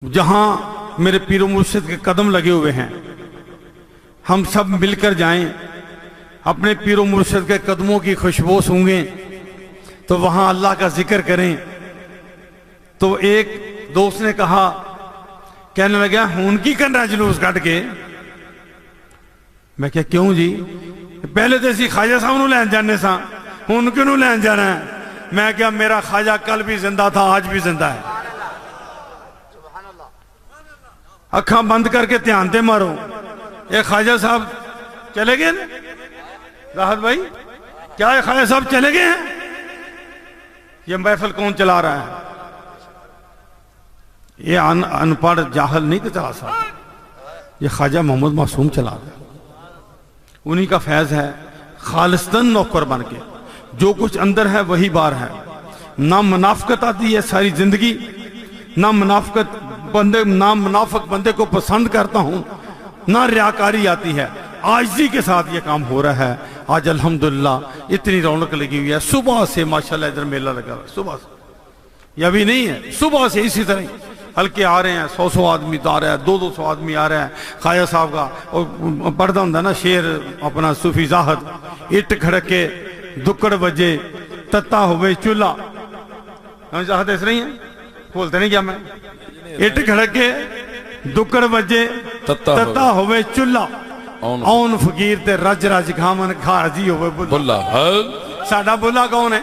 جہاں میرے پیر و مرشد کے قدم لگے ہوئے ہیں، ہم سب مل کر جائیں، اپنے پیر و مرشد کے قدموں کی خوشبو سونگیں، تو وہاں اللہ کا ذکر کریں۔ تو ایک دوست نے کہا، کہنے لگا ہون کی کرنا جلوس کٹ کے؟ میں کہا کیوں جی؟ پہلے تو اسی خواجہ صاحب نو لین جانے سا، ہون کیوں نو لین جانا ہے؟ میں کہا میرا خواجہ کل بھی زندہ تھا، آج بھی زندہ ہے۔ اکھاں بند کر کے دھیان تے مارو۔ ایک خواجہ صاحب چلے گئے نا راحت بھائی، کیا یہ خواجہ صاحب چلے گئے ہیں؟ یہ محفل کون چلا رہا ہے؟ یہ ان پڑھ جاہل نہیں کہ چلا سکتا، یہ خواجہ محمد معصوم چلا رہا ہے۔ انہی کا فیض ہے، خالصتاً نوکر بن کے جو کچھ اندر ہے وہی باہر ہے۔ نہ منافقت آتی ہے ساری زندگی، نہ منافق بندے کو پسند کرتا ہوں، نہ ریاکاری آتی ہے۔ عاجزی کے ساتھ یہ کام ہو رہا ہے۔ آج الحمدللہ اتنی رونق لگی ہوئی ہے، صبح سے ماشاءاللہ ادھر میلہ لگا ہے، صبح سے، یہ ابھی نہیں ہے، صبح سے اسی طرح ہلکے آ رہے ہیں، 100 آدمی آ رہا ہے، 200 آدمی آ رہا ہے۔ خواجہ صاحب کا اور پردہ ہوں نا شیر اپنا صوفی زاہد، اٹ کھڑکے دکڑ بجے تتا ہوئے چولہا، زاہد اس رہی ہیں بولتے نہیں کیا میں؟ اٹ کھڑکے دکڑ بجے تتا ہوئے چولہا، اون فقیر تے رج رج کھامن کھاجی ہوئے بلا۔ ساڑھا بلا کون ہے؟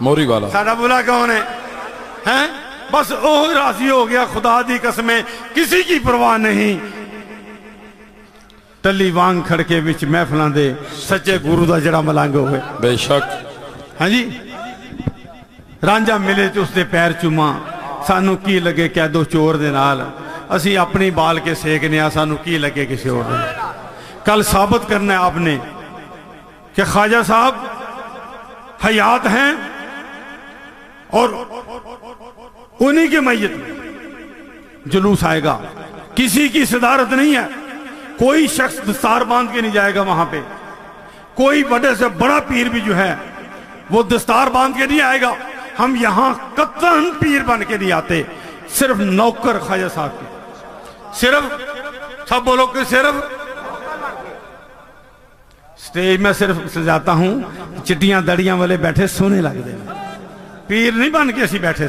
موری والا۔ ساڑھا بلا کون ہے؟ ہیں بس اوہ راضی ہو گیا، خدا دی قسمیں کسی کی پرواہ نہیں۔ ٹلی وانگ کھڑکے وچ محفلاں دے سچے گورو دا جڑا ملانگ ہوئے بے شک۔ ہاں جی، رانجا ملے تو اس دے پیر چوما، سانو کی لگے کہہ دو چور دے نال، اسی اپنی بال کے سیکنے آ، سانو کی لگے کسی اور دے۔ کل ثابت کرنا ہے آپ نے کہ خواجہ صاحب حیات ہیں، اور انہی کے میت جلوس آئے گا، کسی کی صدارت نہیں ہے، کوئی شخص دستار باندھ کے نہیں جائے گا وہاں پہ، کوئی بڑے سے بڑا پیر بھی جو ہے وہ دستار باندھ کے نہیں آئے گا۔ ہم یہاں قطعاً پیر بن کے نہیں آتے، صرف نوکر خواجہ صاحب کے، صرف سب بولو کہ صرف سٹیج میں صرف سجاتا ہوں، چٹیاں دڑیاں والے بیٹھے سونے لگ دے، پیر نہیں بن کے اسی بیٹھے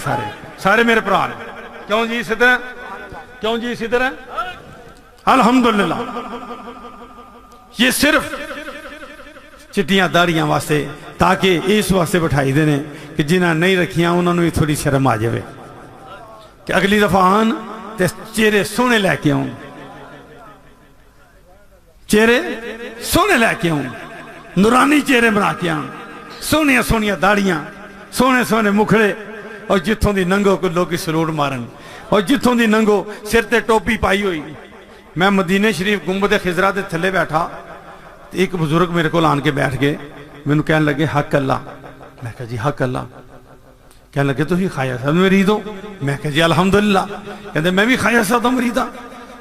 سارے میرے پران ہیں۔ کیوں جی اسی طرح؟ کیوں جی اسی طرح؟ الحمدللہ یہ صرف چٹیاں داڑیاں واسطے، تاکہ اس واسطے بٹھائی دینے کہ جنہاں نہیں رکھیاں انہوں نے تھوڑی شرم آ جائے کہ اگلی دفعہ آن تے چہرے سونے لے کے آؤں، چہرے سونے لے کے آؤں، نورانی چہرے بنا کے آؤں، سونیاں سونیاں داڑیاں، سونے سونے مکھڑے، اور جتھوں دی ننگو کو لوگ سلوٹ مارن، اور جتھوں دی ننگو سر تے ٹوپی پائی ہوئی۔ میں مدینہ شریف گنبد خضرا دے تھلے بیٹھا، ایک بزرگ میرے کو آن کے بیٹھ گئے، میں نے کہنے لگے حق اللہ۔ میں کہا جی حق اللہ؟ کہنے لگے تو ہی خواجہ صاحب مرید ہو؟ میں کہا جی الحمدللہ۔ کہتے میں بھی خواجہ صاحب مرید ہوں۔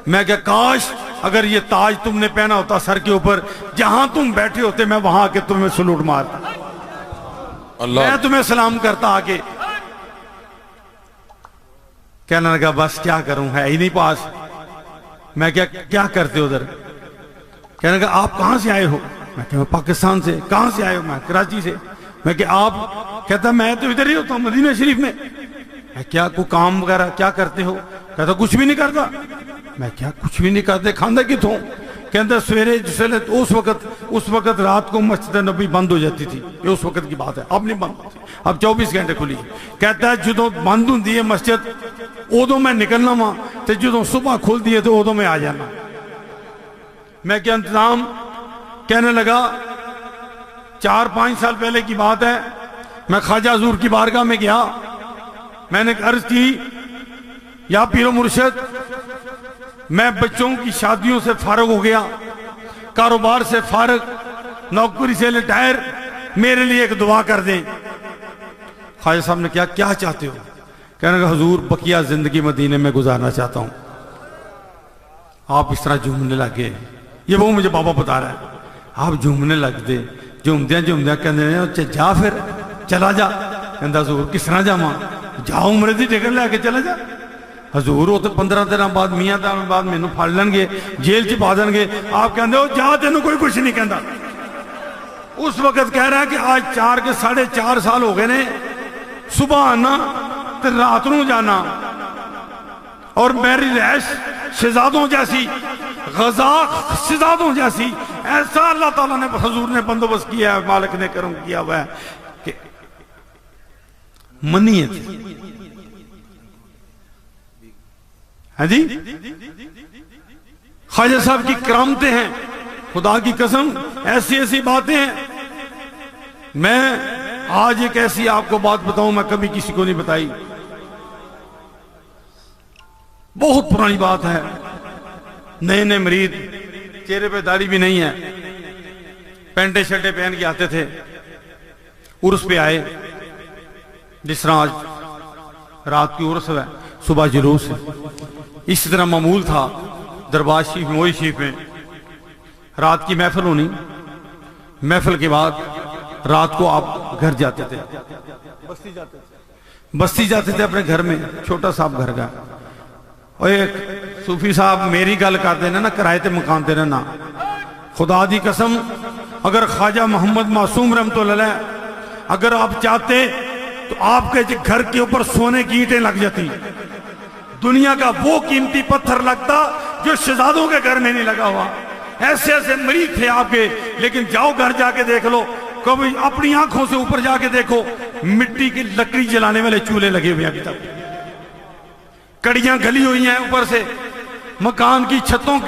میں کہا کاش اگر یہ تاج تم نے پہنا ہوتا سر کے اوپر، جہاں تم بیٹھے ہوتے میں وہاں کے تمہیں سلوٹ مارتا، میں تمہیں سلام کرتا آگے۔ کہنے لگا بس کیا کروں، ہے ہی نہیں پاس۔ میں کیا کرتے ادھر؟ کہنے لگا آپ کہاں سے آئے ہو؟ میں کہا میں پاکستان سے۔ کہاں سے آئے ہو؟ میں کراچی سے۔ میں کہ آپ؟ کہتا میں تو ادھر ہی ہوتا ہوں مدینہ شریف میں۔ میں کیا کوئی کام وغیرہ کیا کرتے ہو؟ کہتا کچھ بھی نہیں کرتا۔ میں کیا کچھ بھی نہیں کرتے، کھاندہ کتوں؟ کہتا سویرے جسے اس وقت رات کو مسجد نبی بند ہو جاتی تھی، یہ اس وقت کی بات ہے، اب نہیں بند ہوتی، اب 24 گھنٹے کھلی۔ کہتا ہے جدوں بند ہوں دیئے مسجد ادوں میں نکلنا ماں، تے جدوں صبح کھل دیئے تو ادوں میں آ جانا۔ میں کیا انتظام؟ کہنے لگا 4-5 سال پہلے کی بات ہے، میں خواجہ حضور کی بارگاہ میں گیا، میں نے عرض کی یا پیر و مرشد میں بچوں کی شادیوں سے فارغ ہو گیا، کاروبار سے فارغ، نوکری سے ریٹائر، میرے لیے ایک دعا کر دیں۔ خواجہ صاحب نے کیا چاہتے ہو؟ کہنے لگا حضور بقیہ زندگی مدینے میں گزارنا چاہتا ہوں۔ آپ اس طرح جھومنے لگے، یہ وہ مجھے بابا بتا رہا ہے، آپ جھومنے لگ دے، جھومدیاں کہنے جا پھر چلا جا۔ کہندہ حضور کس طرح جا ماں؟ جاؤ مرضی ٹکٹ لے کے چلا جا۔ حضور وہ تو 15 دن بعد میاں دن بعد مینوں پھڑ لین گے جیل چ پا دین گے آپ کہندے ہو جا تینوں کوئی کچھ نہیں کہندا اس وقت کہہ رہا ہے کہ آج 4 کے 4.5 سال ہو گئے نے صبح آنا تے رات نو جانا اور میری رہائش شہزادوں جیسی غذا شہزادوں جیسی ایسا اللہ تعالیٰ نے حضور نے بندوبست کیا ہے مالک نے کرم کیا ہوا ہے کہ منیت ہے جی خواجہ صاحب کی کرامتیں ہیں خدا کی قسم ایسی ایسی باتیں ہیں میں آج ایک ایسی آپ کو بات بتاؤں میں کبھی کسی کو نہیں بتائی بہت پرانی بات ہے نئے نئے مرید چہرے پہ داڑھی بھی نہیں ہے پینٹے شرٹے پہن کے آتے تھے عرس پہ آئے جس طرح آج رات کی عرس ہے صبح جلوس ہے اسی طرح معمول تھا دربار شریف میں وہی شریف میں رات کی محفل ہونی محفل کے بعد رات کو آپ گھر جاتے تھے بستی جاتے تھے اپنے گھر میں چھوٹا صاحب گھر کا اور ایک صوفی صاحب میری گل کرتے ہیں نا کرائے تے مکان تے رہنا خدا دی قسم اگر خواجہ محمد معصوم رحمت اللہ علیہ اگر آپ چاہتے تو آپ کے گھر کے اوپر سونے کی اینٹیں لگ جاتی دنیا کا وہ قیمتی پتھر لگتا جو شہزادوں کے گھر میں نہیں لگا ہوا ایسے ایسے مریض تھے آپ کے لیکن جاؤ گھر جا کے دیکھ لو کبھی اپنی آنکھوں سے اوپر جا کے دیکھو مٹی کی لکڑی جلانے والے چولہے لگے ہوئے ابھی تک کڑیاں گلی ہوئی ہیں اوپر سے مکان کی چھتوں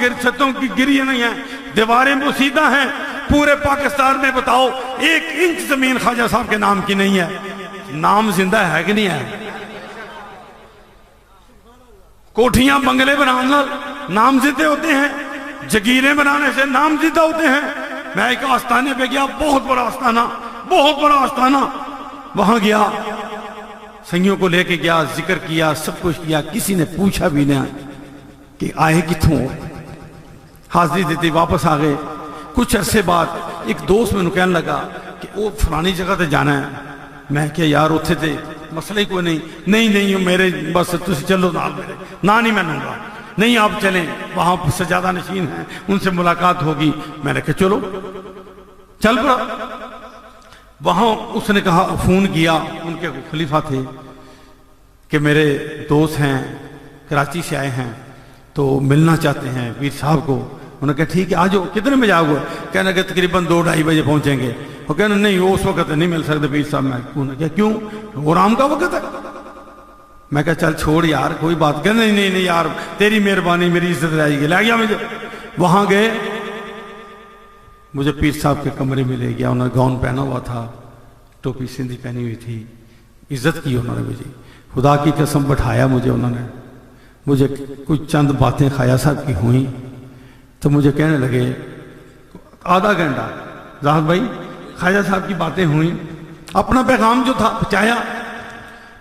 کی گری نہیں ہیں دیواریں بوسیدہ ہیں پورے پاکستان میں بتاؤ 1 انچ زمین خواجہ صاحب کے نام کی نہیں ہے نام زندہ ہے کہ نہیں ہے کوٹھیاں بنگلے بنانا نام زندے ہوتے ہیں جگیریں بنانے سے نام زندہ ہوتے ہیں میں ایک آستانے پہ گیا بہت بڑا آستانہ وہاں گیا سنگیوں کو لے کے گیا ذکر کیا سب کچھ کیا کسی نے پوچھا بھی نہیں کہ آئے کتھوں حاضری دیتی واپس آ گئے کچھ عرصے بعد ایک دوست میں کہنے لگا کہ وہ فلانی جگہ تے جانا ہے میں کیا یار اتھے تے مسئلہ ہی کوئی نہیں میرے بس تسی چلو نال میرے نہیں میں نوں گا نہیں آپ چلیں وہاں سجادہ نشین ہیں ان سے ملاقات ہوگی میں نے کہا چلو چل پڑا وہاں اس نے کہا فون کیا ان کے خلیفہ تھے کہ میرے دوست ہیں کراچی سے آئے ہیں تو ملنا چاہتے ہیں پیر صاحب کو انہوں نے کہا ٹھیک ہے آ جاؤ کتنے بجے آؤ گے کہنا کہ تقریباً 2-2:30 بجے پہنچیں گے وہ کہنا نہیں وہ اس وقت نہیں مل سکتے پیر صاحب میں کہا کیوں وہ رام کا وقت ہے میں کہا چل چھوڑ یار کوئی بات کہنا نہیں یار تیری مہربانی میری عزت رہے گی لے گیا مجھے وہاں گئے مجھے پیر صاحب کے کمرے میں لے گیا انہوں نے گاؤن پہنا ہوا تھا ٹوپی سندھی پہنی ہوئی تھی عزت کی انہوں نے مجھے خدا کی قسم بٹھایا انہوں نے مجھے کچھ چند باتیں خواجہ صاحب کی ہوئیں تو مجھے کہنے لگے آدھا گھنٹہ زاہد بھائی خواجہ صاحب کی باتیں ہوئیں اپنا پیغام جو تھا پہنچایا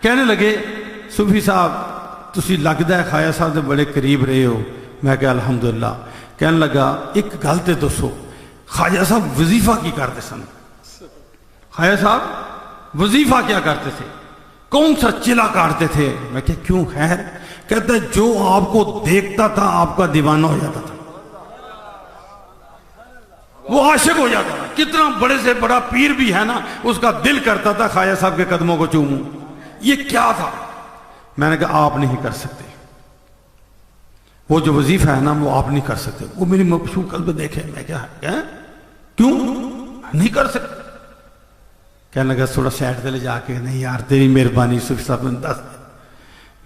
کہنے لگے صوفی صاحب تسی لگتا ہے خواجہ صاحب سے بڑے قریب رہے ہو میں کہا الحمدللہ کہنے لگا ایک گل تے دسو خواجہ صاحب وظیفہ کی کرتے سن خواجہ صاحب وظیفہ کیا کرتے تھے کون سا چلا کاٹتے تھے میں کہا کیوں خیر کہتا ہے جو آپ کو دیکھتا تھا آپ کا دیوانہ ہو جاتا تھا وہ عاشق ہو جاتا تھا کتنا بڑے سے بڑا پیر بھی ہے نا اس کا دل کرتا تھا خواجہ صاحب کے قدموں کو چوموں یہ کیا تھا میں نے کہا آپ نہیں کر سکتے وہ جو وظیفہ ہے نا وہ آپ نہیں کر سکتے وہ میری مبشوق قلب دیکھے میں کیا کیوں نہیں کر سکتے کہنے لگا تھوڑا سیٹ دے لے جا کے نہیں یار تیری مہربانی صوفی صاحب نے دس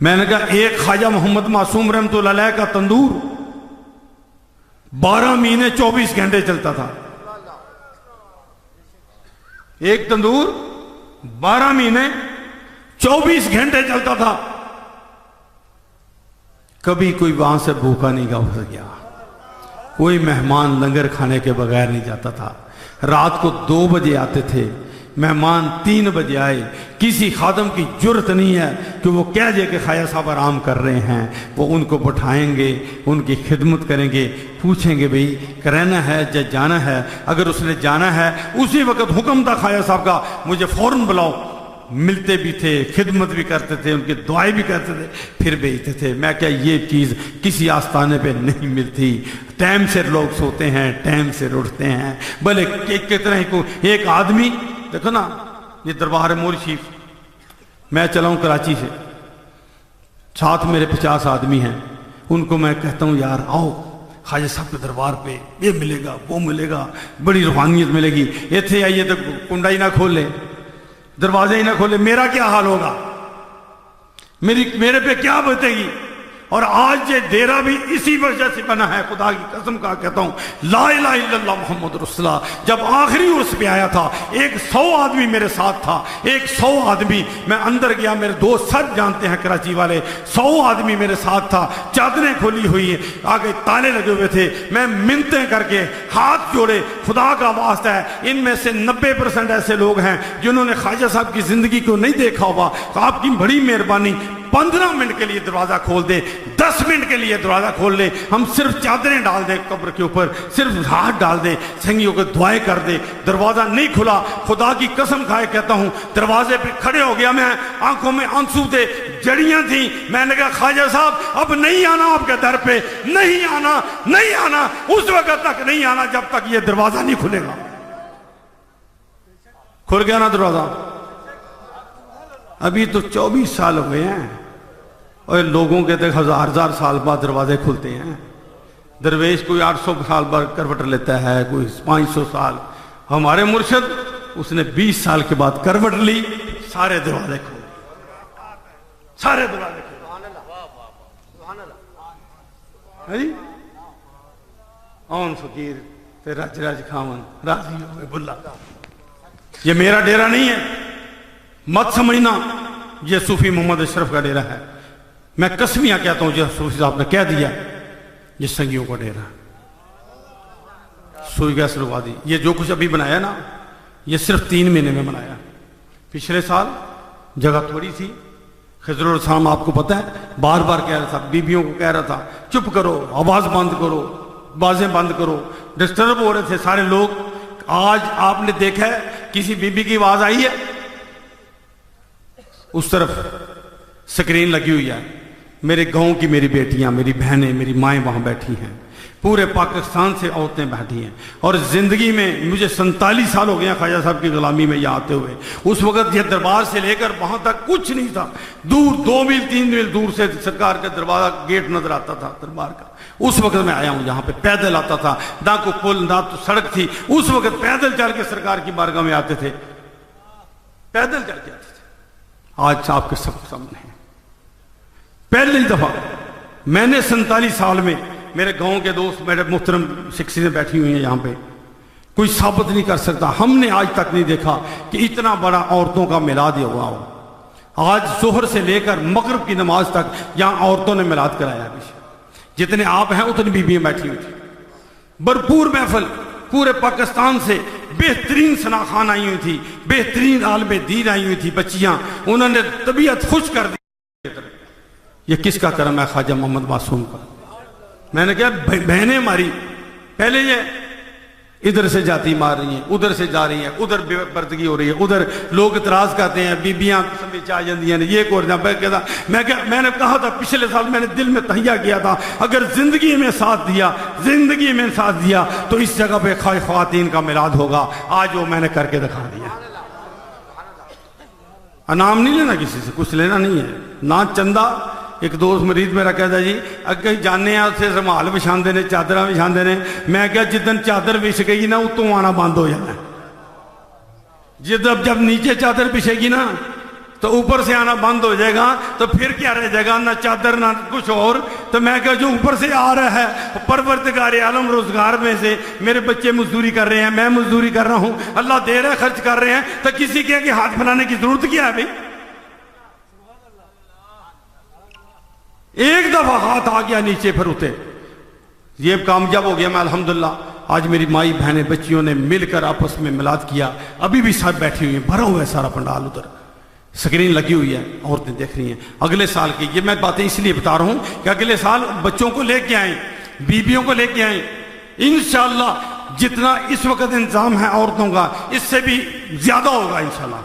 میں نے کہا ایک خواجہ محمد معصوم رحمت اللہ علیہ کا تندور 12 مہینے 24 گھنٹے چلتا تھا ایک تندور 12 مہینے 24 گھنٹے چلتا تھا کبھی کوئی وہاں سے بھوکا نہیں گیا کوئی مہمان لنگر کھانے کے بغیر نہیں جاتا تھا رات کو 2 بجے آتے تھے مہمان 3 بجے آئے کسی خادم کی جرت نہیں ہے کہ وہ کہہ جائے کہ خواجہ صاحب آرام کر رہے ہیں وہ ان کو بٹھائیں گے ان کی خدمت کریں گے پوچھیں گے بھئی کرنا ہے یا جانا ہے اگر اس نے جانا ہے اسی وقت حکم تھا خواجہ صاحب کا مجھے فوراً بلاؤ ملتے بھی تھے، خدمت بھی کرتے تھے، ان کی دعائیں بھی کرتے تھے، پھر بیچتے تھے۔ میں کیا یہ چیز کسی آستانے پہ نہیں ملتی۔ ٹائم سے لوگ سوتے ہیں، ٹائم سے اٹھتے ہیں، بھلے کتنا ہی کو ایک آدمی دیکھو نا، یہ دربار مول شریف، میں چلا ہوں کراچی سے، ساتھ میرے 50 آدمی ہیں، ان کو میں کہتا ہوں یار آؤ خواجہ صاحب کے دربار پہ، یہ ملے گا وہ ملے گا، بڑی روحانیت ملے گی، ایتھے آئیے تو کنڈا ہی نہ کھولے، دروازے ہی نہ کھولے، میرا کیا حال ہوگا، میرے پہ کیا بتے گی۔ اور آج یہ ڈیرا بھی اسی وجہ سے بنا ہے، خدا کی قسم کا کہتا ہوں، لا الہ الا اللہ محمد رسول اللہ۔ جب آخری عرس پہ آیا تھا، 100 آدمی میرے ساتھ تھا، 100 آدمی، میں اندر گیا، میرے دوست سب جانتے ہیں کراچی والے، 100 آدمی میرے ساتھ تھا، چادریں کھولی ہوئی ہیں، آگے تالے لگے ہوئے تھے، میں منتیں کر کے ہاتھ جوڑے، خدا کا واسطہ ہے، ان میں سے 90% ایسے لوگ ہیں جنہوں نے خواجہ صاحب کی زندگی کو نہیں دیکھا ہوگا، آپ کی بڑی مہربانی 15 منٹ کے لیے دروازہ کھول دیں، 10 منٹ کے لیے دروازہ کھول لیں، ہم صرف چادریں ڈال دیں قبر کے اوپر، صرف ہاتھ ڈال دیں، سنگیوں کو دعائیں کر دیں۔ دروازہ نہیں کھلا، خدا کی قسم کھائے کہتا ہوں، دروازے پہ کھڑے ہو گیا میں، آنکھوں میں آنسو تھے، جڑیاں تھیں، میں نے کہا خواجہ صاحب اب نہیں آنا آپ کے در پہ، نہیں آنا، نہیں آنا، اس وقت تک نہیں آنا جب تک یہ دروازہ نہیں کھلے گا۔ کھل گیا نا دروازہ؟ ابھی تو 24 سال ہو گئے ہیں، اور لوگوں کے تک 1000 سال بعد دروازے کھلتے ہیں۔ درویش کوئی 800 سال بعد کروٹ لیتا ہے، کوئی 500 سال۔ ہمارے مرشد اس نے 20 سال کے بعد کروٹ لی، سارے دروازے کھولے، سارے دروازے کھولے۔ اون فقیر تے رج رج کھاون راضی ہوئے بلا۔ یہ میرا ڈیرا نہیں ہے، مت سمجھنا یہ صوفی محمد اشرف کا ڈیرا ہے۔ میں قسمیاں کہتا ہوں، جو صوفی صاحب نے کہہ دیا یہ سنگیوں کا ڈیرا، سوئی گیس لگوا دی۔ یہ جو کچھ ابھی بنایا نا، یہ صرف 3 مہینے میں بنایا۔ پچھلے سال جگہ تھوڑی تھی، خضر الرسام آپ کو پتہ ہے بار بار کہہ رہا تھا، بیویوں کو کہہ رہا تھا چپ کرو، آواز بند کرو، بازیں بند کرو، ڈسٹرب ہو رہے تھے سارے لوگ۔ آج آپ نے دیکھا ہے کسی بیوی کی آواز آئی ہے؟ اس طرف سکرین لگی ہوئی ہے، میرے گاؤں کی میری بیٹیاں، میری بہنیں، میری مائیں وہاں بیٹھی ہیں، پورے پاکستان سے عورتیں بیٹھی ہیں۔ اور زندگی میں مجھے 47 سال ہو گئے ہیں خواجہ صاحب کی غلامی میں یہاں آتے ہوئے۔ اس وقت یہ دربار سے لے کر وہاں تک کچھ نہیں تھا، دور 2 میل 3 میل دور سے سرکار کا دروازہ گیٹ نظر آتا تھا دربار کا۔ اس وقت میں آیا ہوں یہاں پہ، پیدل آتا تھا، نہ کوئی پل نہ تو سڑک تھی، اس وقت پیدل چل کے سرکار کی بارگاہ میں آتے تھے، پیدل چل کے آتے تھے۔ آج آپ کے سب سامنے ہیں، پہلی دفعہ میں نے 47 سال میں، میرے گاؤں کے دوست، میرے محترم شخصیتیں بیٹھی ہوئی ہیں یہاں پہ، کوئی ثابت نہیں کر سکتا، ہم نے آج تک نہیں دیکھا کہ اتنا بڑا عورتوں کا میلاد ہوا ہو۔ آج ظہر سے لے کر مغرب کی نماز تک یہاں عورتوں نے میلاد کرایا ہے۔ جتنے آپ ہیں اتنی بیویاں بیٹھی ہوئی تھی، بھرپور محفل، پورے پاکستان سے بہترین ثنا خان آئی ہوئی تھی، بہترین عالم دین آئی ہوئی تھی، بچیاں، انہوں نے طبیعت خوش کر دی۔ یہ کس کا کرم ہے؟ خواجہ محمد معصوم کا۔ میں نے کہا بہنیں ہماری پہلے یہ ادھر سے جاتی مار رہی ہیں، ادھر سے جا رہی ہیں، ادھر بے پردگی ہو رہی ہے، ادھر لوگ اعتراض کرتے ہیں، بیبیاں سمیچ آ جاندی ہیں، یہ کو میں نے کہا تھا پچھلے سال، میں نے دل میں تہیہ کیا تھا، اگر زندگی میں ساتھ دیا تو اس جگہ پہ خواتین کا میلاد ہوگا۔ آج وہ میں نے کر کے دکھا دیا۔ انعام نہیں لینا کسی سے، کچھ لینا نہیں ہے، نہ چندہ۔ ایک دوست مرید میرا کہتا جی اگر جانے ہیں اسے رمال بچھاندے نے، چادرہ بچھاندے نے، میں کہا جدن چادر بچھ گئی نا اتوں آنا بند ہو جانا ہے۔ جب نیچے چادر بچھے گی نا تو اوپر سے آنا بند ہو جائے گا، تو پھر کیا رہ جائے گا؟ نہ چادر نہ کچھ اور۔ تو میں کہا جو اوپر سے آ رہا ہے پروردگار عالم روزگار میں سے، میرے بچے مزدوری کر رہے ہیں، میں مزدوری کر رہا ہوں، اللہ دے رہا ہے، خرچ کر رہے ہیں، تو کسی کے ہاتھ پھیلانے کی ضرورت کیا ہے بھائی؟ ایک دفعہ ہاتھ آ گیا نیچے پھر اٹھے، یہ کامیاب ہو گیا میں الحمدللہ۔ آج میری مائی بہنیں بچیوں نے مل کر آپس میں میلاد کیا، ابھی بھی سب بیٹھی ہوئی ہیں، بھرا ہوا ہے سارا پنڈال، ادھر سکرین لگی ہوئی ہے، عورتیں دیکھ رہی ہیں۔ اگلے سال کی یہ میں باتیں اس لیے بتا رہا ہوں کہ اگلے سال بچوں کو لے کے آئیں، بیویوں کو لے کے آئیں، انشاءاللہ جتنا اس وقت انتظام ہے عورتوں کا اس سے بھی زیادہ ہوگا انشاءاللہ۔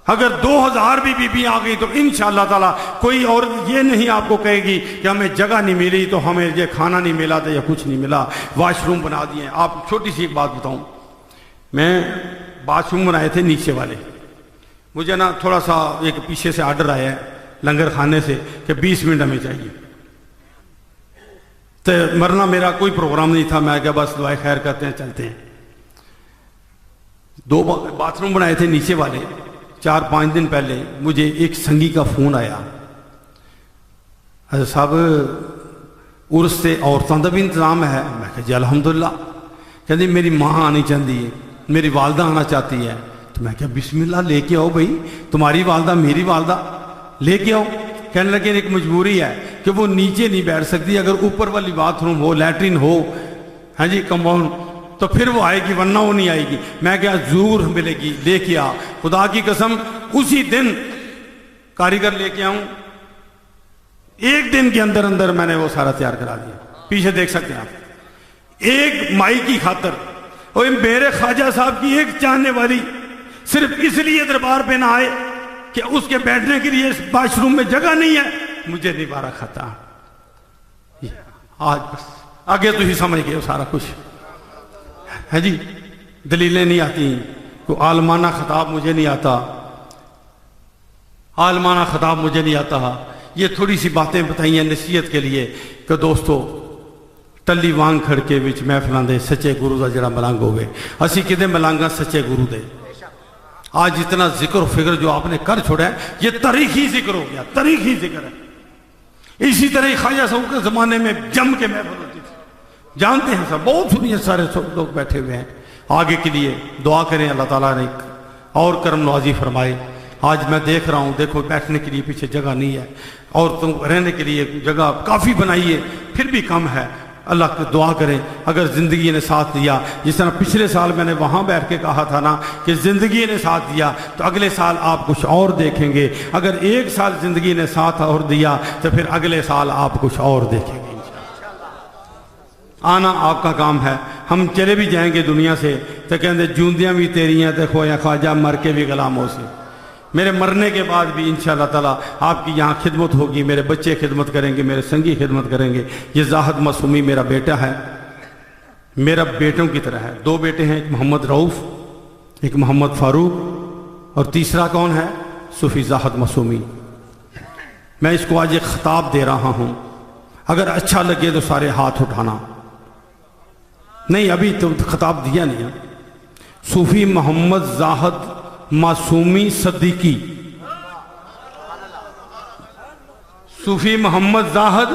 اگر 2000 بھی بیوی آ گئی تو انشاءاللہ تعالیٰ کوئی عورت یہ نہیں آپ کو کہے گی کہ ہمیں جگہ نہیں ملی تو ہمیں یہ کھانا نہیں ملا تھا یا کچھ نہیں ملا، واش روم بنا دیے۔ آپ چھوٹی سی ایک بات بتاؤں، میں واش روم بنائے تھے نیچے والے، مجھے نا تھوڑا سا ایک پیچھے سے آرڈر آیا ہے لنگر خانے سے کہ 20 منٹ ہمیں چاہیے، تو مرنا میرا کوئی پروگرام نہیں تھا، میں کہا بس دعائے خیر کرتے ہیں چلتے ہیں۔ 2 باتھ روم بنائے تھے نیچے والے، 4-5 دن پہلے مجھے ایک سنگی کا فون آیا، حضرت صاحب عرس سے عورتوں کا بھی انتظام ہے؟ میں کہا جی الحمدللہ۔ کہتے میری ماں آنی چاہتی ہے، میری والدہ آنا چاہتی ہے، تو میں کہا بسم اللہ لے کے آؤ بھائی، تمہاری والدہ میری والدہ لے کے آؤ۔ کہنے لگے ایک مجبوری ہے کہ وہ نیچے نہیں بیٹھ سکتی، اگر اوپر والی باتھ روم ہو، لیٹرین ہو، ہاں جی کمپاؤنڈ، تو پھر وہ آئے گی ورنہ وہ نہیں آئے گی۔ میں کہا ضرور ملے گی، لے کے آ، خدا کی قسم اسی دن کاریگر لے کے آؤں، 1 دن کے اندر اندر میں نے وہ سارا تیار کرا دیا۔ پیچھے دیکھ سکتے ہیں آپ، ایک مائی کی خاطر، اور میرے خواجہ صاحب کی ایک چاہنے والی صرف اس لیے دربار پہ نہ آئے کہ اس کے بیٹھنے کے لیے اس واش روم میں جگہ نہیں ہے، مجھے نہیں بارہ کھاتا۔ آج بس آگے تو ہی سمجھ گئے سارا کچھ ہے جی، دلیلیں نہیں آتی، کوئی عالمانہ خطاب مجھے نہیں آتا، عالمانہ خطاب مجھے نہیں آتا۔ یہ تھوڑی سی باتیں بتائی ہیں نصیحت کے لیے کہ دوستو ٹلی وانگ کھڑکے وچ محفلاں دے سچے گرو دا جڑا ملنگ ہوئے، اسی کدے ملنگاں سچے گرو دے۔ آج اتنا ذکر و فکر جو آپ نے کر چھوڑا ہے یہ تاریخی ذکر ہو گیا، تاریخی ذکر ہے۔ اسی طرح خواجہ صاحب کے زمانے میں جم کے محفل ہوتی تھی، جانتے ہیں سب، بہت سنیے سارے لوگ بیٹھے ہوئے ہیں۔ آگے کے لیے دعا کریں اللہ تعالیٰ نے اور کرم نوازی فرمائے۔ آج میں دیکھ رہا ہوں، دیکھو بیٹھنے کے لیے پیچھے جگہ نہیں ہے، عورتوں کو رہنے کے لیے جگہ کافی بنائی ہے، پھر بھی کم ہے۔ اللہ کو دعا کریں اگر زندگی نے ساتھ دیا، جس طرح پچھلے سال میں نے وہاں بیٹھ کے کہا تھا نا کہ زندگی نے ساتھ دیا تو اگلے سال آپ کچھ اور دیکھیں گے، اگر 1 سال زندگی نے ساتھ اور دیا تو پھر اگلے سال آپ کچھ اور دیکھیں گے۔ آنا آپ کا کام ہے، ہم چلے بھی جائیں گے دنیا سے تو کہتے جوندیاں بھی تیری ہیں دیکھو یا خواجہ مر کے بھی غلاموں سے۔ میرے مرنے کے بعد بھی انشاءاللہ تعالیٰ آپ کی یہاں خدمت ہوگی، میرے بچے خدمت کریں گے، میرے سنگی خدمت کریں گے۔ یہ زاہد معصومی میرا بیٹا ہے، میرا بیٹوں کی طرح ہے۔ 2 بیٹے ہیں، ایک محمد رؤف، ایک محمد فاروق، اور تیسرا کون ہے؟ صوفی زاہد معصومی۔ میں اس کو آج ایک خطاب دے رہا ہوں، اگر اچھا لگے تو سارے ہاتھ اٹھانا۔ نہیں ابھی تو خطاب دیا نہیں ہے۔ صوفی محمد زاہد معصومی صدیقی، صوفی محمد زاہد،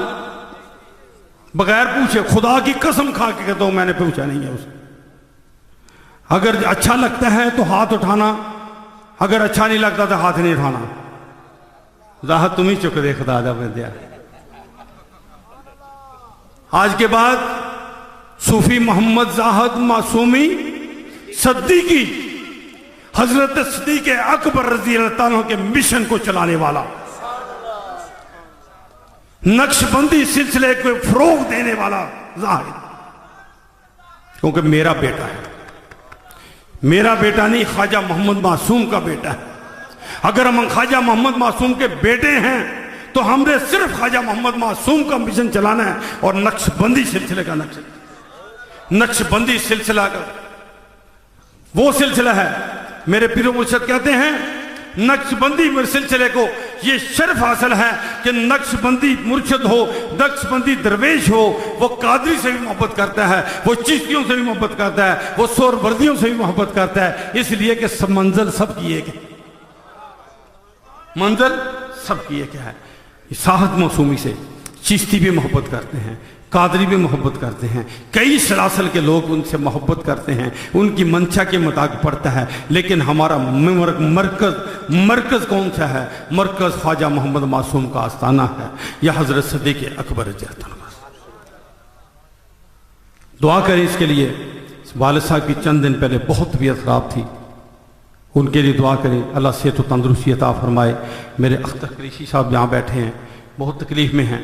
بغیر پوچھے خدا کی قسم کھا کے کہتا ہوں میں نے پوچھا نہیں ہے اسے۔ اگر اچھا لگتا ہے تو ہاتھ اٹھانا، اگر اچھا نہیں لگتا تو ہاتھ نہیں اٹھانا۔ زاہد تم ہی چک دے خدا دا بندیا۔ آج کے بعد صوفی محمد زاہد معصومی صدیقی، حضرت صدیق اکبر رضی اللہ تعالیٰ کے مشن کو چلانے والا، نقش بندی سلسلے کو فروغ دینے والا زاہد، کیونکہ میرا بیٹا ہے، میرا بیٹا نہیں خواجہ محمد معصوم کا بیٹا ہے۔ اگر ہم خواجہ محمد معصوم کے بیٹے ہیں تو ہم نے صرف خواجہ محمد معصوم کا مشن چلانا ہے، اور نقش بندی سلسلے کا نقش بندی سلسلہ کا وہ سلسلہ ہے۔ میرے پیر و مرشد کہتے ہیں نقش بندی سلسلے کو یہ شرف حاصل ہے کہ نقش بندی مرشد ہو، نقش بندی درویش ہو، وہ قادری سے بھی محبت کرتا ہے، وہ چشتیوں سے بھی محبت کرتا ہے، وہ سور وردیوں سے بھی محبت کرتا ہے، اس لیے کہ منزل سب کی ایک ہے، منزل سب کی ایک ہے۔ زاہد معصومی سے چشتی بھی محبت کرتے ہیں، قادری بھی محبت کرتے ہیں، کئی سلاسل کے لوگ ان سے محبت کرتے ہیں، ان کی منشا کے مطابق پڑتا ہے، لیکن ہمارا مرکز کون سا ہے؟ مرکز خواجہ محمد معصوم کا آستانہ ہے، یا حضرت صدیق اکبر رضی اللہ عنہ۔ دعا کریں اس کے لیے۔ والد صاحب کی چند دن پہلے بہت طبیعت خراب تھی، ان کے لیے دعا کریں اللہ صحت و تندرستی عطا فرمائے۔ میرے اختر قریشی صاحب یہاں بیٹھے ہیں، بہت تکلیف میں ہیں،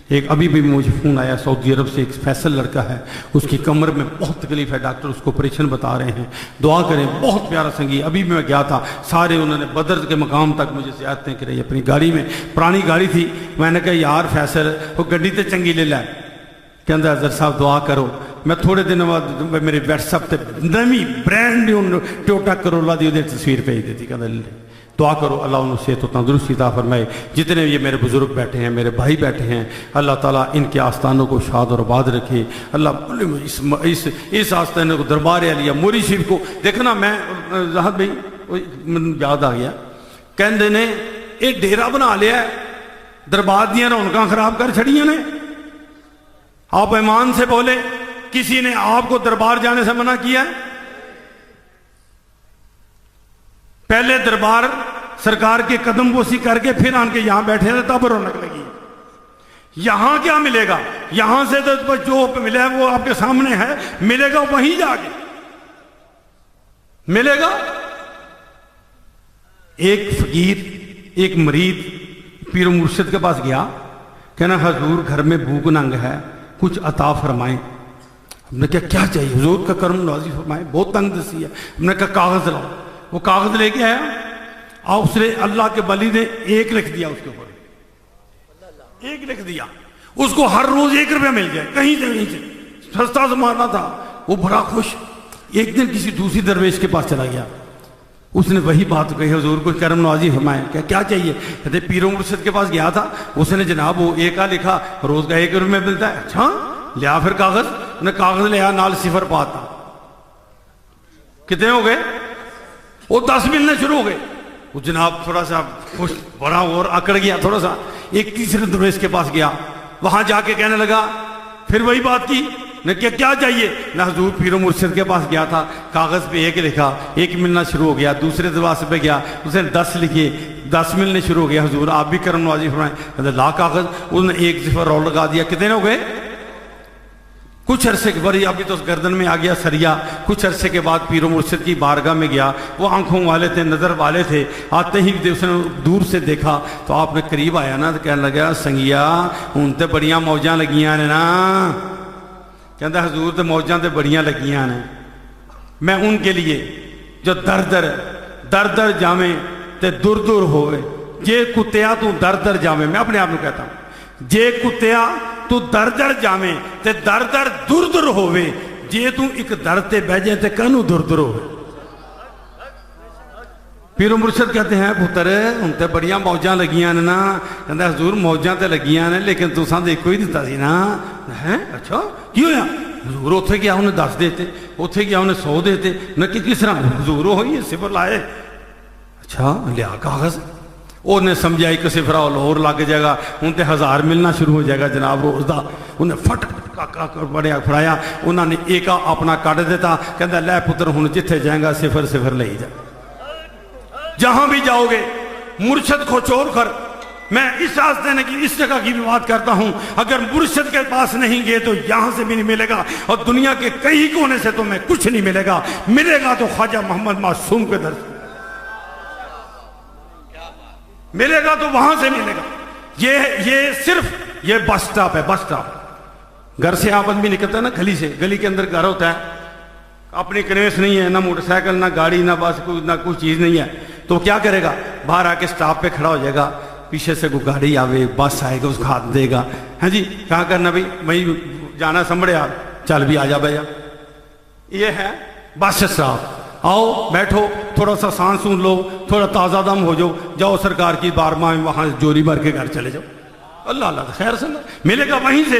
ایک ابھی بھی مجھے فون آیا سعودی عرب سے، ایک فیصل لڑکا ہے، اس کی کمر میں بہت تکلیف ہے، ڈاکٹر اس کو آپریشن بتا رہے ہیں، دعا کریں، بہت پیارا سنگی۔ ابھی بھی میں گیا تھا، سارے انہوں نے بدر کے مقام تک مجھے زیارتیں کرائی اپنی گاڑی میں، پرانی گاڑی تھی۔ میں نے کہا یار فیصل وہ گڈی تے چنگی لے لے، کہندا حضرت صاحب دعا کرو۔ میں تھوڑے دن بعد میرے واٹس ایپ تے نویں برانڈ نیو ٹویوٹا کرولا دی تصویر بھیج دیتی، کہندا دعا کرو اللہ انہوں صحت و تندرستی عطا فرمائے۔ جتنے یہ میرے بزرگ بیٹھے ہیں، میرے بھائی بیٹھے ہیں، اللہ تعالیٰ ان کے آستانوں کو شاد اور آباد رکھے۔ اللہ اس آستانے کو دربار عالیہ موری شریف کو دیکھنا۔ میں راحت بھائی یاد آ گیا، کہندے نے ایک ڈیرا بنا لیا ہے، دربار دیاں رونقاں خراب کر چھڑیاں نے۔ آپ ایمان سے بولے، کسی نے آپ کو دربار جانے سے منع کیا ہے؟ پہلے دربار سرکار کے قدم بوسی کر کے پھر آن کے یہاں بیٹھے تھے، تب رونق لگی۔ یہاں کیا ملے گا؟ یہاں سے تو جو ملے وہ آپ کے سامنے ہے، ملے گا وہیں جا کے ملے گا۔ ایک فقیر، ایک مرید پیر و مرشد کے پاس گیا، کہنا حضور گھر میں بھوک ننگ ہے، کچھ عطا فرمائیں۔ ہم نے کہا کیا چاہیے؟ حضور کا کرم نوازی فرمائیں، بہت تنگ دستی ہے۔ ہم نے کہا کاغذ لاؤ۔ وہ کاغذ لے کے آیا، اور اس نے اللہ کے ولی نے ایک لکھ دیا، اس کے اوپر ایک لکھ دیا، اس کو ہر روز 1 روپیہ مل جائے، کہیں سے کہیں سے، سستا زمانہ تھا۔ وہ بڑا خوش۔ ایک دن کسی دوسری درویش کے پاس چلا گیا، اس نے وہی بات کہی، حضور کو کرم نوازی فرمائیں۔ کیا چاہیے؟ کہتے پیر و مرشد کے پاس گیا تھا، اس نے جناب وہ ایک لکھا، روز کا 1 روپیہ ملتا ہے۔ اچھا لیا پھر کاغذ، انہیں کاغذ لیا، نال صفر پاتا، کتنے ہو گئے؟ وہ 10 ملنے شروع ہو گئے۔ وہ جناب تھوڑا سا خوش، بڑا اور اکڑ گیا تھوڑا سا۔ ایک تیسرے درویش کے پاس گیا، وہاں جا کے کہنے لگا، پھر وہی بات کی، نے کیا چاہیے؟ نہ حضور پیر و مرشد کے پاس گیا تھا، کاغذ پہ 1 لکھا، 1 ملنا شروع ہو گیا۔ دوسرے دروازے پہ گیا، اس نے 10 لکھے، 10 ملنے شروع ہو گیا۔ حضور آپ بھی کرم نوازی فرمائیں۔ کہتے لا کاغذ، اس نے 1 صفر اور لگا دیا، کتنے ہو گئے؟ کچھ عرصے کے بعد، ابھی تو گردن میں آ گیا سریا۔ کچھ عرصے کے بعد پیر و مرشد کی بارگاہ میں گیا، وہ آنکھوں والے تھے، نظر والے تھے۔ آتے ہی اس نے دور سے دیکھا تو آپ نے قریب آیا نا، تو کہنے لگا سنگیا ہوں تے بڑیاں موجاں لگیاں نے نا۔ کہتا حضور تے موجاں تے بڑیاں لگیاں نے، میں ان کے لیے جو در در جامے تے دور دور ہوئے، جے کتیا تو در در جامے، میں اپنے آپ کو کہتا ہوں، جے کتیا تو در در جامے تے در در دور دور ہوئے، جے تو ایک در تے بیجے تے کنو دور دور ہوئے۔ پیر و مرشد کہتے ہیں پتر ان تے بڑیاں موجاں لگیاں نے نا۔ کہتا حضور موجاں تے لگیاں نے، لیکن تو ساں دے کوئی دیتا سی نا۔ ہے اچھا کی ہویا؟ حضور اتھے گیا انہیں 10 دیتے، اتھے گیا انہیں 100 دیتے، نہ کہ کس طرح؟ حضور ہوئی صفر لائے۔ اچھا لیا کاغذ، انہیں سمجھا ایک صفر اور لگ جائے گا، ان تے 1000 ملنا شروع ہو جائے گا جناب روز دا۔ انہیں فٹ بڑیا پھڑایا، انہوں نے ایک اپنا کٹ دیتا، کہتا لے پتر ہن جتھے جائیں گا صفر صفر لے جائے، جہاں بھی جاؤ گے مرشد کو چھوڑ کر۔ میں اس راستے کی اس جگہ کی بھی بات کرتا ہوں، اگر مرشد کے پاس نہیں گئے تو یہاں سے بھی نہیں ملے گا، اور دنیا کے کئی کونے سے تو میں کچھ نہیں ملے گا، ملے گا تو خواجہ محمد معصوم کے در سے ملے گا، تو وہاں سے ملے گا۔ یہ صرف یہ بس سٹاپ ہے، بس سٹاپ۔ گھر سے آپ آدمی نکلتا ہے نا، گلی سے، گلی کے اندر گھر ہوتا ہے، اپنی کنویس نہیں ہے، نہ موٹر سائیکل، نہ گاڑی، نہ بس، نہ کوئی چیز نہیں ہے، تو کیا کرے گا؟ باہر آ کے سٹاپ پہ کھڑا ہو جائے گا، پیچھے سے کوئی گاڑی آوے، بس آئے گا، اس کو ہاتھ دے گا، ہاں جی کہاں کرنا بھائی، وہیں جانا سنبھڑے آپ، چل بھی آ جا بھائی۔ یہ ہے بس سٹاپ۔ آؤ بیٹھو، تھوڑا سا سانس سون لو، تھوڑا تازہ دم ہو جاؤ سرکار کی بارگاہ میں، وہاں جوری بھر کے گھر چلے جاؤ، اللہ اللہ خیر سے ملے گا وہیں سے۔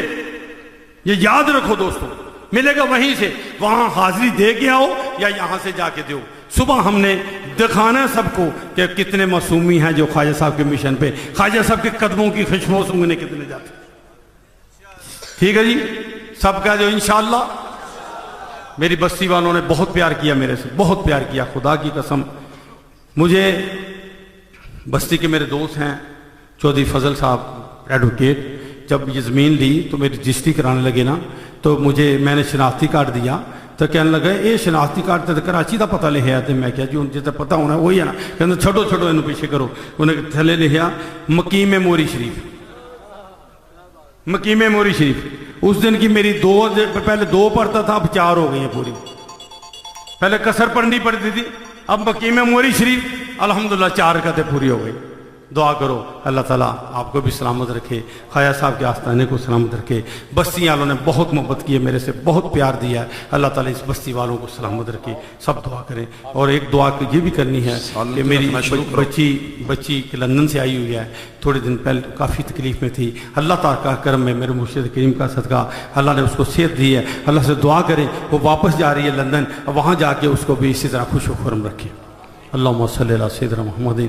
یہ یاد رکھو دوستو، ملے گا وہیں سے، وہاں حاضری دے کے آؤ یا یہاں سے جا کے دو۔ صبح ہم نے دکھانا ہے سب کو کہ کتنے معصومی ہیں جو خواجہ صاحب کے مشن پہ، خواجہ صاحب کے قدموں کی خوشبو سونگھنے کتنے جاتے ہیں۔ ٹھیک ہے جی، سب کہہ دو انشاءاللہ۔ میری بستی والوں نے بہت پیار کیا میرے سے، بہت پیار کیا، خدا کی قسم۔ مجھے بستی کے میرے دوست ہیں چودھری فضل صاحب ایڈوکیٹ، جب یہ زمین لی تو میری رجسٹری کرانے لگے نا، تو میں نے شناختی کارڈ دیا، تو کہنے لگا یہ شناختی کارڈ تو کراچی کا پتہ لکھا ہے، میں کہا جی ان جتنا پتہ ہونا وہی ہے نا، کہتے چھوڑو انہوں پیچھے کرو، انہیں تھلے لکھا مقیم موری شریف، مقیم موری شریف. اس دن کی میری پہلے 2 پڑھتا تھا، اب 4 ہو گئی ہیں پوری. پہلے قصر پڑھنی پڑتی تھی، اب مقیم موری شریف الحمدللہ 4 رکعتیں پوری ہو گئی. دعا کرو اللہ تعالیٰ آپ کو بھی سلامت رکھے، خواجہ صاحب کے آستانے کو سلامت رکھے. بستی والوں نے بہت محبت کی ہے میرے سے، بہت پیار دیا ہے. اللہ تعالیٰ اس بستی والوں کو سلامت رکھے. سب دعا کریں. اور ایک دعا یہ بھی کرنی ہے کہ میری بچی لندن سے آئی ہوئی ہے، تھوڑے دن پہلے کافی تکلیف میں تھی. اللہ تعالیٰ کا کرم میں میرے مرشد کریم کا صدقہ اللہ نے اس کو صحت دی ہے. اللہ سے دعا کریں، وہ واپس جا رہی ہے لندن، وہاں جا کے اس کو بھی اسی طرح خوش و خرم رکھے. اللہم صلی علی سیدنا محمد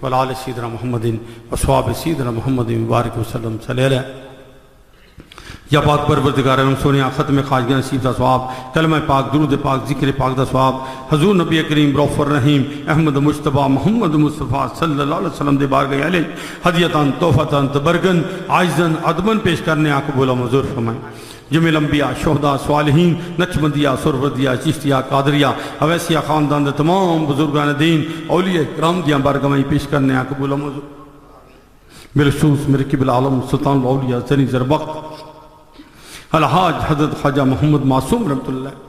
وعلی آل سیدنا محمد وصحاب سیدنا محمد مبارک وسلم صلی علیہ. یا پاک پروردگار ہم سونیا ختم خواجگی نصیب دا ثواب، کلمہ پاک، درود پاک، ذکر پاک دا ثواب حضور نبی کریم رؤوف الرحیم احمد مجتبیٰ محمد مصطفیٰ صلی اللہ علیہ وسلم دے بارگاہ علیہ ہدیتاً تحفتاً تبرکن عاجزاً ادباً پیش کرنے قبول و منظور فرمائیں. جمیل انبیاء، شہداء، صالحین، نقشبندیہ، سہروردیہ، چشتیہ، قادریہ، اویسیہ خاندان دے تمام بزرگان دین اولیاء کرام دیاں بارگاہیں پیش کرنے قبول و منظور. بالخصوص میرے قبل عالم سلطان الاولیاء زنی زربخت الحاج حضرت خواجہ محمد معصوم رحمۃ اللہ،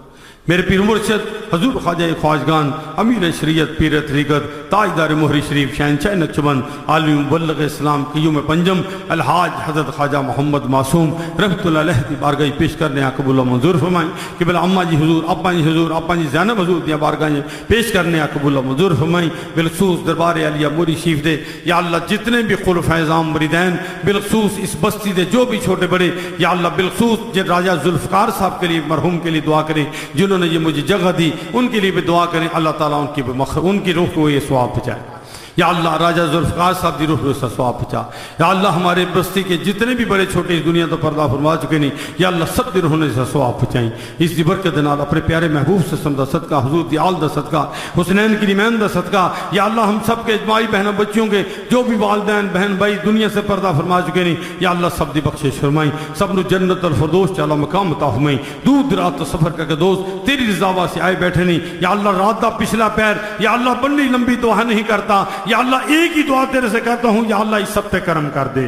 میرے پیر مرشد حضور خواجہ خواجگان امیر شریعت پیر طریقت تاجدار مہری شریف شہنشاہ نقشبند عالم مبلغ اسلام قیوم پنجم الحاج حضرت خواجہ محمد معصوم رحمۃ اللہ علیہ کی بارگاہ پیش کرنے قبول و منظور فرمائیں. قبل اماں جی حضور، ابا جی حضور، ابا جی زینب حضور دیا بارگاہیں پیش کرنے قبول و منظور فرمائیں. بالخصوص دربار علیہ موری شریف دے یا اللہ جتنے بھی خلفائے اعظام مریدین، بالخصوص اس بستی دے جو بھی چھوٹے بڑے یا اللہ، بالخصوص جن راجہ ذوالفقار صاحب کے لیے مرحوم کے لیے دعا کریں جنہوں نے یہ مجھے جگہ دی، ان کے لیے بھی دعا کریں. اللہ تعالیٰ ان کی روح کو یہ ثواب پہنچائے. یا اللہ راجہ ذوالفقار صاحب دی روح کو اس کا ثواب پہنچا. یا اللہ ہمارے بستی کے جتنے بھی بڑے چھوٹے اس دنیا تو پردہ فرما چکے نہیں، یا اللہ سب دی روح نے اس کا ثواب پہنچائیں. اس دی برکت نال اپنے پیارے محبوب سے سمدہ صدقہ، حضور دی آل دا صدقہ، حسنین کی نیمین دا صدقہ، یا اللہ ہم سب کے اجماعی بہنوں بچیوں کے جو بھی والدین بہن بھائی دنیا سے پردہ فرما چکے نہیں، یا اللہ سب دی بخشش فرمائیں. سب نو جنت الفردوس چالا مقام عطا فرمائیں. دور دراز تو سفر کر کے دوست تیری رضا سے آئے بیٹھے نہیں، یا اللہ رات دا پچھلا پیر یا اللہ بڑی لمبی دعا نہیں کرتا، یا اللہ ایک ہی دعا تیرے سے کہتا ہوں، یا اللہ اس سب پہ کرم کر دے،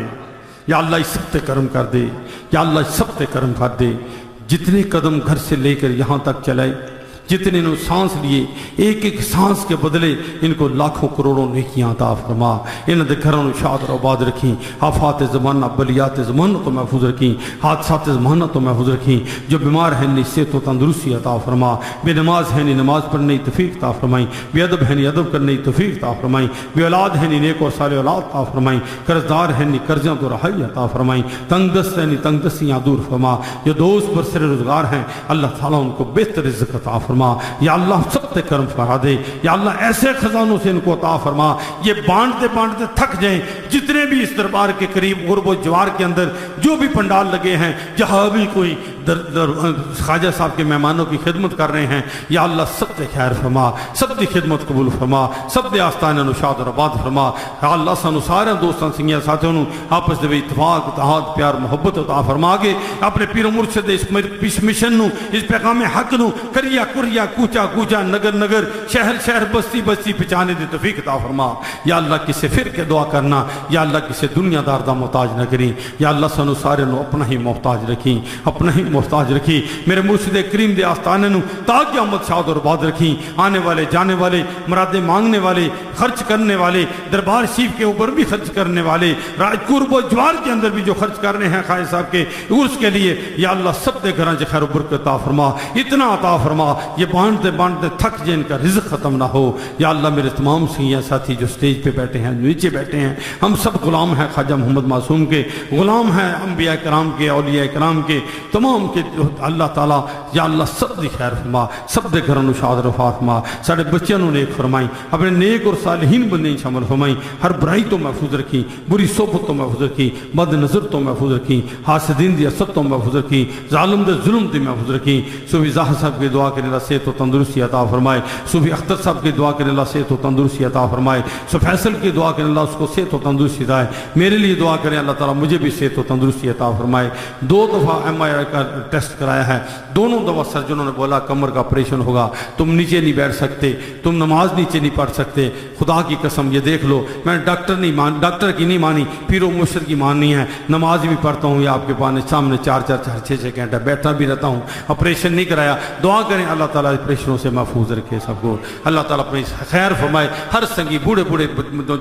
یا اللہ اس سب پہ کرم کر دے، یا اللہ اس سب پہ کرم کر دے. جتنے قدم گھر سے لے کر یہاں تک چلائے، جتنے انہوں سانس لیے، ایک ایک سانس کے بدلے ان کو لاکھوں کروڑوں نیکیاں عطا فرما. انہوں نے گھروں شاد اور آباد رکھیں، آفات زمانہ بلیات زمانہ تو محفوظ رکھیں، حادثات زمانہ تو محفوظ رکھیں. جو بیمار ہیں نی صحت و تندرستی عطا فرما، بے نماز ہیں نی نماز پڑھنے کی توفیق عطا فرمائیں، بے ادب ہیں نی ادب کرنے کی توفیق عطا فرمائیں، بے اولاد ہیں نی نیک اور صالح اولاد عطا فرمائیں، قرض دار ہیں نی قرضوں تو رہائی عطا فرمائیں، تنگ دست ہیں نی تنگ دستیاں دور فرما. جو دوست پر سر روزگار ہیں اللہ تعالیٰ ان کو بہتر رزق عطا فرما. یا اللہ سب تے کرم فرما دے. یا اللہ ایسے خزانوں سے ان کو عطا فرما یہ بانٹتے بانٹتے تھک جائیں. جتنے بھی اس دربار کے قریب غرب و جوار کے اندر جو بھی پنڈال لگے ہیں، جہاں بھی کوئی خواجہ صاحب کے مہمانوں کی خدمت کر رہے ہیں، یا اللہ سب تے خیر فرما، سب دی خدمت قبول فرما، سب دے آستانے نشاد اور آباد فرما. یا اللہ سانو سارے دوستان سنگیاں ساتھیوں آپس دے اتفاق اتحاد پیار محبت عطا فرما کے اپنے پیر و مرشد اس مشن نو، اس پیغام حق نو کریا کریا کوچا کوچا نگر نگر شہر شہر بستی بستی پہچانے دی توفیق عطا فرما. یا اللہ کسے پھر کے دعا کرنا، یا اللہ کسے دنیا دار دا محتاج نہ کریں. یا اللہ سانو سارے نو اپنا ہی محتاج رکھیں، اپنا ہی محتاج رکھی. میرے مرشد کریم دے آستانے نو تا قیامت شاد اور آباد رکھی. آنے والے جانے والے، مرادیں مانگنے والے، خرچ کرنے والے، دربار شریف کے اوپر بھی خرچ کرنے والے، قرب و جوار کے اندر بھی جو خرچ کرنے ہیں خواجہ صاحب کے عرس کے لیے، یا اللہ سب دے گھراں خیر و برکت عطا فرما. اتنا عطا فرما یہ بانٹتے بانٹتے تھک جائیں، ان کا رزق ختم نہ ہو. یا اللہ میرے تمام سنگیاں ساتھی جو سٹیج پہ بیٹھے ہیں، نیچے بیٹھے ہیں، ہم سب غلام ہیں خواجہ محمد معصوم کے، غلام ہیں انبیاء کرام کے، اولیاء کرام کے، تمام کے. اللہ تعالیٰ یا اللہ سب دی خیر فرما، سب دے گھروں شاد رفا فرما. سارے بچوں نے نیک فرمائیں، اپنے نیک اور صالحین بندے شامل فرمائیں. ہر برائی تو محفوظ رکھی، بری صحبت تو محفوظ رکھی، بد نظر تو محفوظ رکھی، حاسدین دی حسد تو محفوظ رکھی، ظالم دے ظلم تو محفوظ رکھی. صوفی ظاہر صاحب کی دعا کرنے اللہ صحت و تندرستی عطا فرمائے. صوفی اختر صاحب کی دعا کرنے اللہ صحت و تندرستی عطا فرمائے. صوفی فیصل کی دعا کرنے اللہ اس کو صحت و تندرستی دائے. میرے لیے دعا کریں اللہ تعالیٰ مجھے بھی صحت و تندرستی عطا فرمائے. 2 دفعہ ٹیسٹ کرایا ہے، دونوں دفعہ سرجنوں نے بولا کمر کا آپریشن ہوگا، تم نیچے نہیں بیٹھ سکتے، تم نماز نیچے نہیں پڑھ سکتے، خدا کی قسم یہ دیکھ لو، میں ڈاکٹر کی نہیں مانی، پیر و مرشد کی ماننی ہے، نماز بھی پڑھتا ہوں، یہ آپ کے پاس سامنے 4-4 6 گھنٹہ بیٹھا بھی رہتا ہوں، آپریشن نہیں کرایا۔ دعا کریں اللہ تعالیٰ آپریشنوں سے محفوظ رکھے سب کو، اللہ تعالیٰ اپنی خیر فرمائے۔ ہر سنگی بوڑھے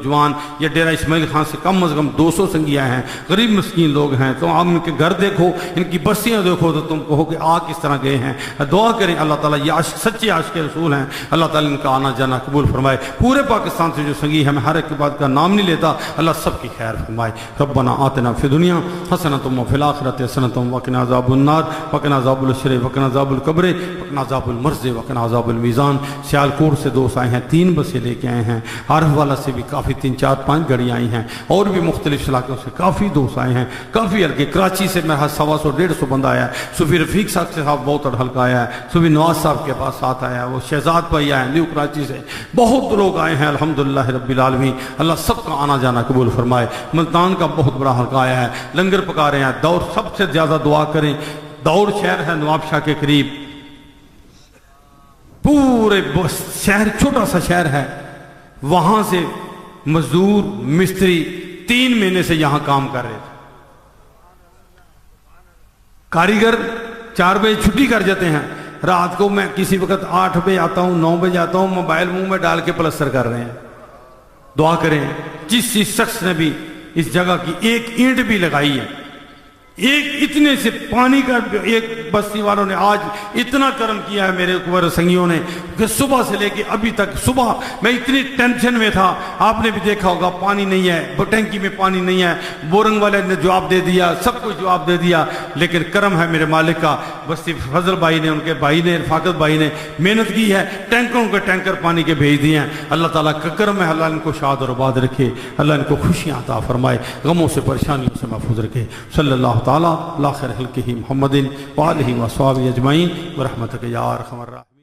جوان، یہ ڈیرہ اسماعیل خان سے کم از کم 200 سنگی آئے ہیں، غریب مسکین لوگ ہیں، تو آپ ان کے گھر دیکھو، ان کی بستیاں دیکھو تو تم کہو کہ آ کس طرح گئے ہیں۔ دعا کریں اللہ تعالیٰ، یہ سچے عاشق رسول ہیں، اللہ تعالیٰ ان کا آنا جانا قبول فرمائے۔ پورے پاکستان سے جو سنگی ہے، میں ہر ایک بات کا نام نہیں لیتا، اللہ سب کی خیر فرمائے۔ ربنا آتنا فی دنیا حسنۃ وفی الآخرۃ حسنۃ وقنا عذاب النار وقنا عذاب الحشر وقنا عذاب القبر وقنا عذاب المرض وقنا عذاب المیزان۔ سیالکوٹ سے دوست آئے ہیں، 3 بسیں لے کے آئے ہیں، عارف والا سے بھی کافی 3-4-5 گاڑیاں آئی ہیں، اور بھی مختلف علاقوں سے کافی دوست آئے ہیں، کافی ہلکے۔ کراچی سے میرا 125-150 بندہ آیا ہے، صوفی رفیق صاحب سے بہت ہلکا آیا ہے، صوفی نواز صاحب کے پاس ساتھ آیا ہے، وہ شہزاد بھائی آئے ہیں نیو کراچی سے، بہت لوگ آئے ہیں الحمدللہ رب العالمین۔ اللہ سب کا آنا جانا قبول فرمائے۔ ملتان کا بہت بڑا حلقہ آیا ہے، لنگر پکا رہے ہیں۔ دور سب سے زیادہ دعا کریں، دور شہر ہے نواب شاہ کے قریب، پورے شہر چھوٹا سا شہر ہے، وہاں سے مزدور مستری 3 مہینے سے یہاں کام کر رہے تھے۔ کاریگر 4 بجے چھٹی کر جاتے ہیں، رات کو میں کسی وقت 8 بجے آتا ہوں، 9 بجے آتا ہوں، موبائل منہ میں ڈال کے پلستر کر رہے ہیں۔ دعا کریں جس شخص نے بھی اس جگہ کی ایک اینٹ بھی لگائی ہے، ایک اتنے سے پانی کا، ایک بستی والوں نے آج اتنا کرم کیا ہے میرے اوپر سنگیوں نے کہ صبح سے لے کے ابھی تک، صبح میں اتنی ٹینشن میں تھا، آپ نے بھی دیکھا ہوگا پانی نہیں ہے، ٹینکی میں پانی نہیں ہے، بورنگ والے نے جواب دے دیا، سب کچھ جواب دے دیا، لیکن کرم ہے میرے مالک کا، بستی فضل بھائی نے، ان کے بھائی نے، رفاقت بھائی نے محنت کی ہے، ٹینکروں کے ٹینکر پانی کے بھیج دیے ہیں۔ اللہ تعالیٰ کا کرم ہے، اللہ ان کو شاد اور آباد رکھے، اللہ ان کو خوشیاں عطا فرمائے، غموں سے پریشانیوں سے محفوظ رکھے۔ صلی اللہ تعالیٰ علی خیر خلقہ محمد وآلہ وصحبہ اجمعین برحمتک یا ارحم الراحمین۔